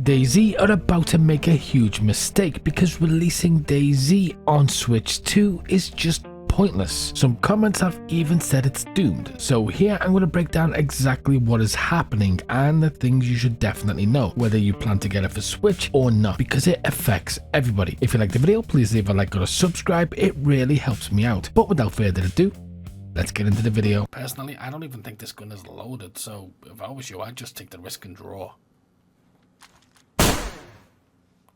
DayZ are about to make a huge mistake because releasing DayZ on Switch 2 is just pointless. Some comments have even said it's doomed. So here I'm going to break down exactly what is happening and the things you should definitely know, whether you plan to get it for Switch or not, because it affects everybody. If you like the video, please leave a like or a subscribe. It really helps me out. But without further ado, let's get into the video. Personally, I don't even think this gun is loaded, so if I was you, I'd just take the risk and draw.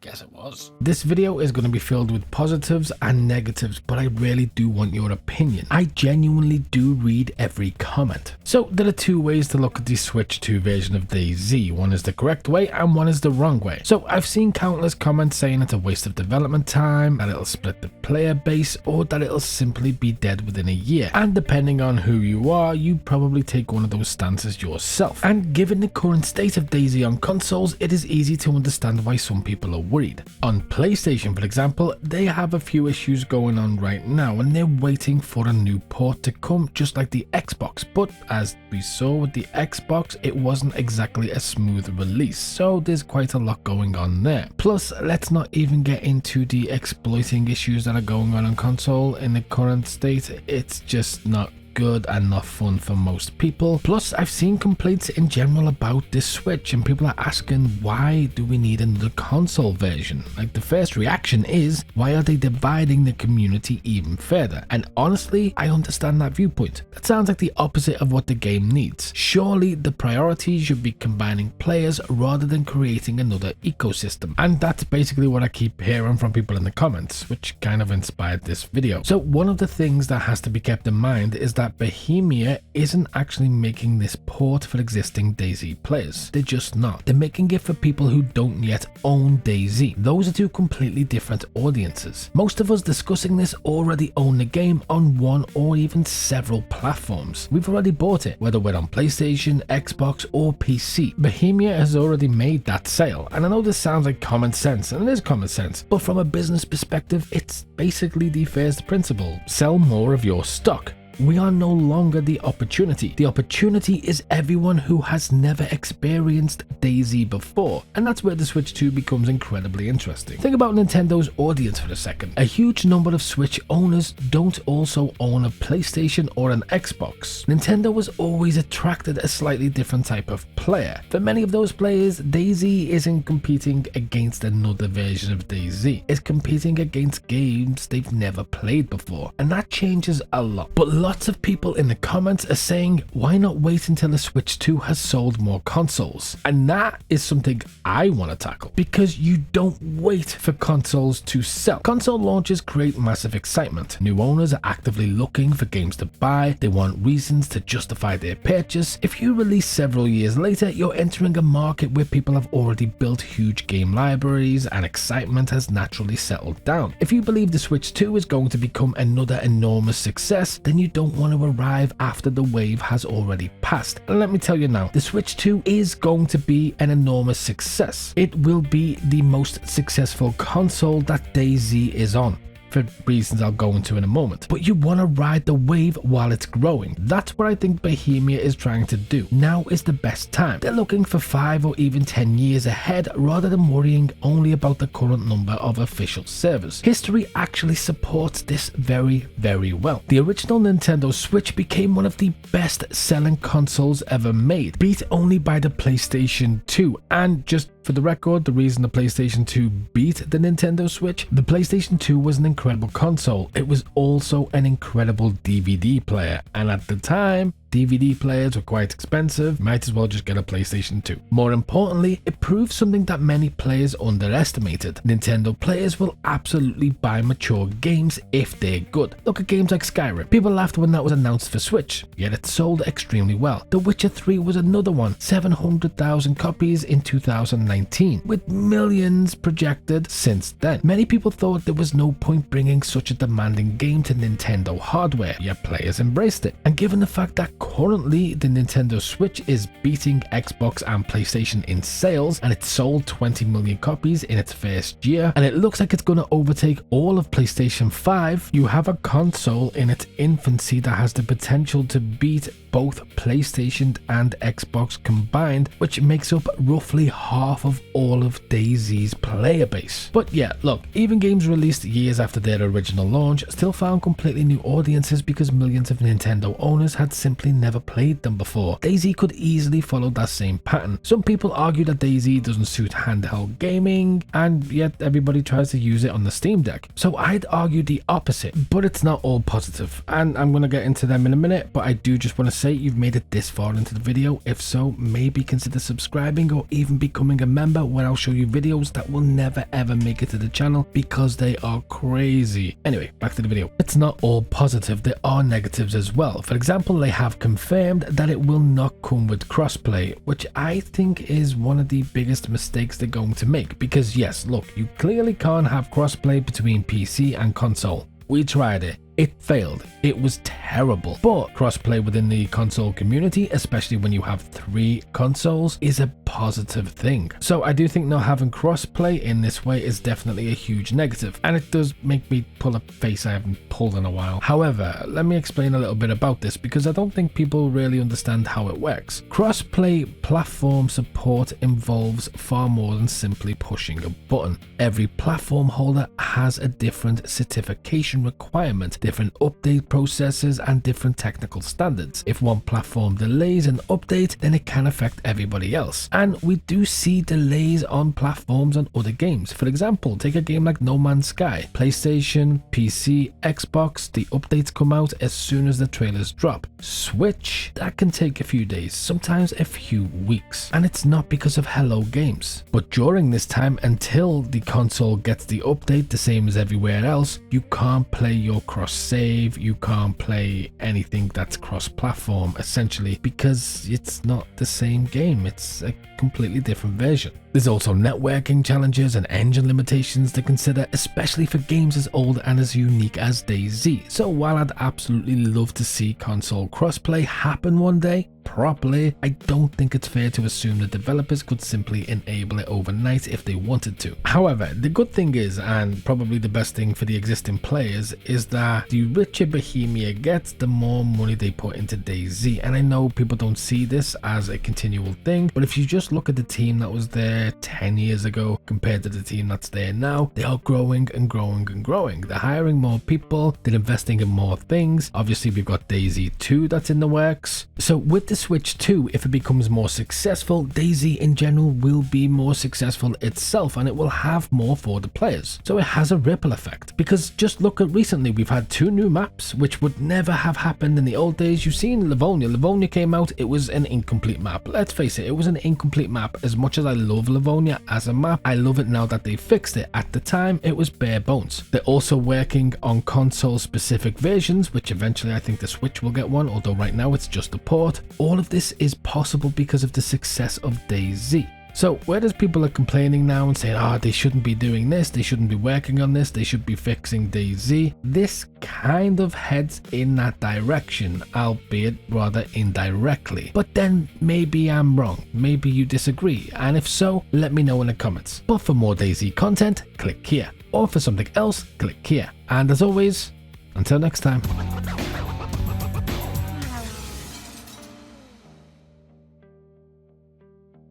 Guess it was. This video is going to be filled with positives and negatives, but I really do want your opinion. I genuinely do read every comment. So there are two ways to look at the Switch 2 version of DayZ. One is the correct way and one is the wrong way. So I've seen countless comments saying it's a waste of development time, that it'll split the player base, or that it'll simply be dead within a year. And depending on who you are, you probably take one of those stances yourself. And given the current state of DayZ on consoles, it is easy to understand why some people are worried. On PlayStation, for example, they have a few issues going on right now and they're waiting for a new port to come, just like the Xbox. But as we saw with the Xbox, it wasn't exactly a smooth release, so there's quite a lot going on there. Plus, let's not even get into the exploiting issues that are going on console in the current state. It's just not good and not fun for most people. Plus, I've seen complaints in general about this Switch and people are asking, why do we need another console version? Like, the first reaction is, why are they dividing the community even further? And honestly, I understand that viewpoint. That sounds like the opposite of what the game needs. Surely the priority should be combining players rather than creating another ecosystem. And that's basically what I keep hearing from people in the comments, which kind of inspired this video. So one of the things that has to be kept in mind is that Bohemia isn't actually making this port for existing DayZ players. They're just not. They're making it for people who don't yet own DayZ. Those are two completely different audiences. Most of us discussing this already own the game on one or even several platforms. We've already bought it, whether we're on PlayStation, Xbox or PC. Bohemia has already made that sale. And I know this sounds like common sense, and it is common sense, but from a business perspective, it's basically the first principle. Sell more of your stock. We are no longer the opportunity. The opportunity is everyone who has never experienced DayZ before, and that's where the Switch 2 becomes incredibly interesting. Think about Nintendo's audience for a second. A huge number of Switch owners don't also own a PlayStation or an Xbox. Nintendo was always attracted a slightly different type of player. For many of those players, DayZ isn't competing against another version of DayZ. It's competing against games they've never played before, and that changes a lot. But lots of people in the comments are saying, why not wait until the Switch 2 has sold more consoles? And that is something I want to tackle, because you don't wait for consoles to sell. Console launches create massive excitement. New owners are actively looking for games to buy. They want reasons to justify their purchase. If you release several years later, you're entering a market where people have already built huge game libraries and excitement has naturally settled down. If you believe the Switch 2 is going to become another enormous success, then you don't want to arrive after the wave has already passed. And let me tell you now, the Switch 2 is going to be an enormous success. It will be the most successful console that DayZ is on, for reasons I'll go into in a moment. But you want to ride the wave while it's growing. That's what I think Bohemia is trying to do. Now is the best time. They're looking for 5 or even 10 years ahead rather than worrying only about the current number of official servers. History actually supports this very, very well. The original Nintendo Switch became one of the best selling consoles ever made, beat only by the PlayStation 2. And just for the record, the reason the PlayStation 2 beat the Nintendo Switch, the PlayStation 2 was an incredible console. It was also an incredible DVD player, and at the time, DVD players were quite expensive. Might as well just get a PlayStation 2. More importantly, it proved something that many players underestimated. Nintendo players will absolutely buy mature games if they're good. Look at games like Skyrim. People laughed when that was announced for Switch, yet it sold extremely well. The Witcher 3 was another one, 700,000 copies in 2019, with millions projected since then. Many people thought there was no point bringing such a demanding game to Nintendo hardware, yet players embraced it. And given the fact that currently the Nintendo Switch is beating Xbox and PlayStation in sales, and it sold 20 million copies in its first year, and it looks like it's going to overtake all of PlayStation 5. You have a console in its infancy that has the potential to beat both PlayStation and Xbox combined, which makes up roughly half of all of DayZ's player base. But yeah, look, even games released years after their original launch still found completely new audiences because millions of Nintendo owners had simply never played them before. DayZ could easily follow that same pattern. Some people argue that DayZ doesn't suit handheld gaming, and yet everybody tries to use it on the Steam Deck. So I'd argue the opposite, but it's not all positive, and I'm going to get into them in a minute, but I do just want to say you've made it this far into the video. If so, maybe consider subscribing or even becoming a member, where I'll show you videos that will never ever make it to the channel because they are crazy. Anyway, back to the video. It's not all positive, there are negatives as well. For example, they have confirmed that it will not come with crossplay, which I think is one of the biggest mistakes they're going to make, because yes, look, you clearly can't have crossplay between PC and console. We tried it. It failed. It was terrible. But crossplay within the console community, especially when you have 3 consoles, is a positive thing. So I do think not having crossplay in this way is definitely a huge negative, and it does make me pull a face I haven't pulled in a while. However, let me explain a little bit about this, because I don't think people really understand how it works. Crossplay platform support involves far more than simply pushing a button. Every platform holder has a different certification requirement, different update processes, and different technical standards. If one platform delays an update, then it can affect everybody else. And we do see delays on platforms on other games. For example, take a game like No Man's Sky. PlayStation, PC, Xbox, the updates come out as soon as the trailers drop. Switch, that can take a few days, sometimes a few weeks. And it's not because of Hello Games. But during this time, until the console gets the update the same as everywhere else, you can't play your cross-save, you can't play anything that's cross-platform, essentially, because it's not the same game. It's a completely different version. There's also networking challenges and engine limitations to consider, especially for games as old and as unique as DayZ. So while I'd absolutely love to see console crossplay happen one day, properly, I don't think it's fair to assume that developers could simply enable it overnight if they wanted to. However, the good thing is, and probably the best thing for the existing players, is that the richer Bohemia gets, the more money they put into DayZ. And I know people don't see this as a continual thing, but if you just look at the team that was there 10 years ago compared to the team that's there now, they are growing and growing and growing. They're hiring more people, they're investing in more things. Obviously, we've got DayZ 2 that's in the works. So with the Switch 2, if it becomes more successful, DayZ in general will be more successful itself, and it will have more for the players. So it has a ripple effect, because just look at recently, we've had 2 new maps, which would never have happened in the old days. You've seen Livonia. Livonia came out, it was an incomplete map. Let's face it, it was an incomplete map. As much as I love Livonia as a map, I love it now that they fixed it. At the time, it was bare bones. They're also working on console specific versions, which eventually I think the Switch will get one, although right now it's just a port. All of this is possible because of the success of DayZ. So whereas people are complaining now and saying, they shouldn't be doing this, they shouldn't be working on this, they should be fixing DayZ, this kind of heads in that direction, albeit rather indirectly. But then maybe I'm wrong, maybe you disagree, and if so, let me know in the comments. But for more DayZ content, click here, or for something else, click here. And as always, until next time.